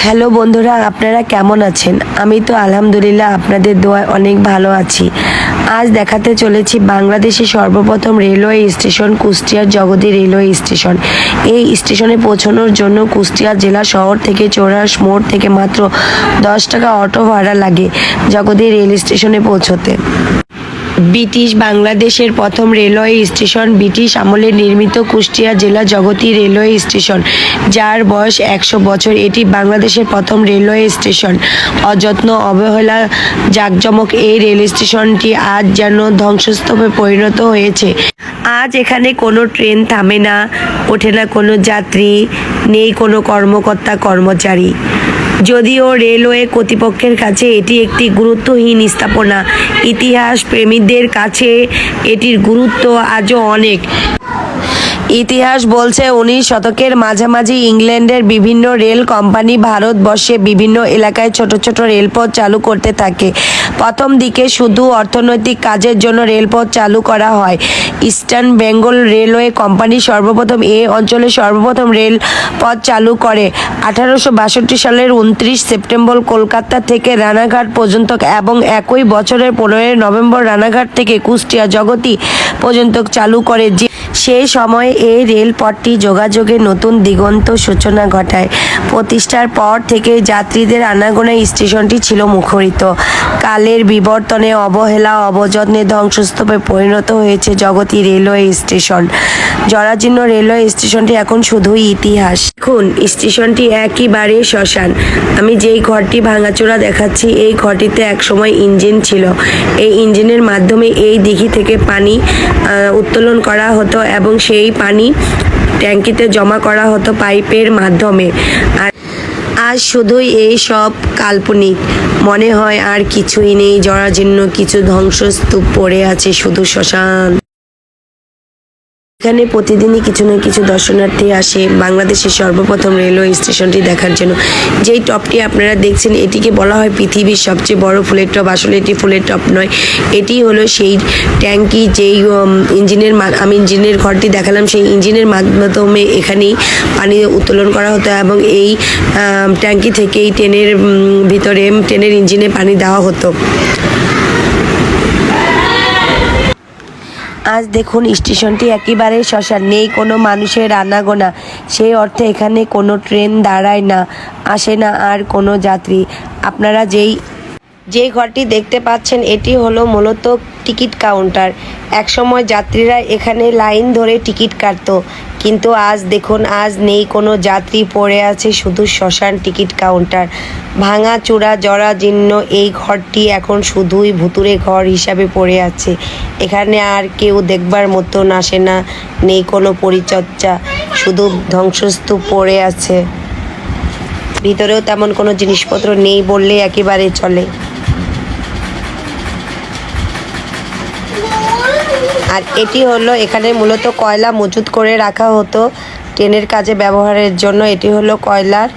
Hello বন্ধুরা, আপনারা কেমন আছেন? আমি তো আলহামদুলিল্লাহ আপনাদের দোয়ায় অনেক ভালো আছি। আজ দেখাতে চলেছি বাংলাদেশের সর্বপ্রথম রেলওয়ে স্টেশন কুষ্টিয়ার জগতী রেলওয়ে স্টেশন। এই স্টেশনে পৌঁছানোর জন্য কুষ্টিয়া জেলা শহর থেকে চৌরাস মোড় থেকে মাত্র 10 টাকা অটো ভাড়া লাগে জগতী রেল স্টেশনে পৌঁছতে। ব্রিটিশ বাংলাদেশের প্রথম রেলওয়ে স্টেশন ব্রিটিশ আমলে নির্মিত কুষ্টিয়া জেলা জগতী রেলওয়ে স্টেশন, যার বয়স 100 বছর। এটি বাংলাদেশের প্রথম রেলওয়ে স্টেশন। অযত্ন অবহেলা জাঁকজমক এই রেল স্টেশনটি আজ যেন ধ্বংসস্তূপে পরিণত হয়েছে। আজ এখানে কোনো ট্রেন থামে না, ওঠে না কোনো যাত্রী, নেই কোনো কর্মকর্তা কর্মচারী। যদিও রেলওয়ে কর্তৃপক্ষের কাছে এটি একটি গুরুত্বহীন স্থাপনা, ইতিহাস প্রেমীদের কাছে এটির গুরুত্ব আজও অনেক। ইতিহাস বলছে 19 শতকের মাঝামাঝি ইংল্যান্ডের বিভিন্ন রেল কোম্পানি ভারতবর্ষে বিভিন্ন এলাকায় ছোট ছোট রেলপথ চালু করতে থাকে। প্রথম দিকে শুধু অর্থনৈতিক কাজের জন্য রেলপথ চালু করা হয়। ইস্টার্ন বেঙ্গল রেলওয়ে কোম্পানি সর্বপ্রথম এই অঞ্চলে সর্বপ্রথম রেলপথ চালু করে 1862 সালের 29 সেপ্টেম্বর কলকাতা থেকে রানাঘাট পর্যন্ত এবং একই বছরের 15 নভেম্বর রানাঘাট থেকে কুষ্টিয়া জগতী পর্যন্ত চালু করে। সেই সময় এই রেলপথটি যোগাযোগের নতুন দিগন্ত সূচনা ঘটায়। প্রতিষ্ঠার পর থেকে যাত্রীদের আনাগোনায় স্টেশনটি ছিল মুখরিত। কালের বিবর্তনে অবহেলা অবযত্নে ধ্বংসস্তূপে পরিণত হয়েছে জগতী রেলওয়ে স্টেশন। জরাজীর্ণ রেলওয়ে স্টেশনটি এখন শুধুই ইতিহাস। দেখুন, স্টেশনটি একেবারে শ্মশান। আমি যেই ঘরটি ভাঙাচোরা দেখাচ্ছি, এই ঘরটিতে একসময় ইঞ্জিন ছিল। এই ইঞ্জিনের মাধ্যমে এই দিঘি থেকে পানি উত্তোলন করা হতো এবং সেই পানি ট্যাঙ্কিতে জমা করা হতো পাইপের মাধ্যমে। আর আজ শুধুই এই সব কাল্পনিক মনে হয়, আর কিছুই নেই। জরাজীর্ণ কিছু ধ্বংসস্তূপ পড়ে আছে, শুধু শ্মশান। এখানে প্রতিদিনই কিছু না কিছু দর্শনার্থী আসে বাংলাদেশের সর্বপ্রথম রেলওয়ে স্টেশনটি দেখার জন্য। যেই টপটি আপনারা দেখছেন, এটিকে বলা হয় পৃথিবীর সবচেয়ে বড় ফুলের টপ। আসলে এটি ফুলের টপ নয়, এটি হলো সেই ট্যাঙ্কি যেই আমি ইঞ্জিনের ঘরটি দেখালাম, সেই ইঞ্জিনের মাধ্যমে এখানেই পানি উত্তোলন করা হতো এবং এই ট্যাঙ্কি থেকেই ট্রেনের ইঞ্জিনে পানি দেওয়া হতো। আজ দেখুন, স্টেশনটি একেবারে শ্মশান। নেই কোনো মানুষের আনাগোনা। সেই অর্থে এখানে কোনো ট্রেন দাঁড়ায় না, আসে না আর কোনো যাত্রী। আপনারা যেই ঘরটি দেখতে পাচ্ছেন, এটি হলো মূলত টিকিট কাউন্টার। একসময় যাত্রীরা এখানে লাইন ধরে টিকিট কাটতো, কিন্তু আজ দেখুন, আজ নেই কোনো যাত্রী, পড়ে আছে শুধু শ্মশান টিকিট কাউন্টার। ভাঙা চূড়া জরাজীর্ণ এই ঘরটি এখন শুধুই ভুতুড়ে ঘর হিসাবে পড়ে আছে। এখানে আর কেউ দেখবার মতন আসে না, নেই কোনো পরিচর্যা, শুধু ধ্বংসস্তূপ পড়ে আছে। ভিতরেও তেমন কোনো জিনিসপত্র নেই বললে একেবারে চলে। আর এটি হলো, এখানে মূলত কয়লা মজুত করে রাখা হতো ট্রেনের কাজে ব্যবহারের জন্য। এটি হলো কয়লার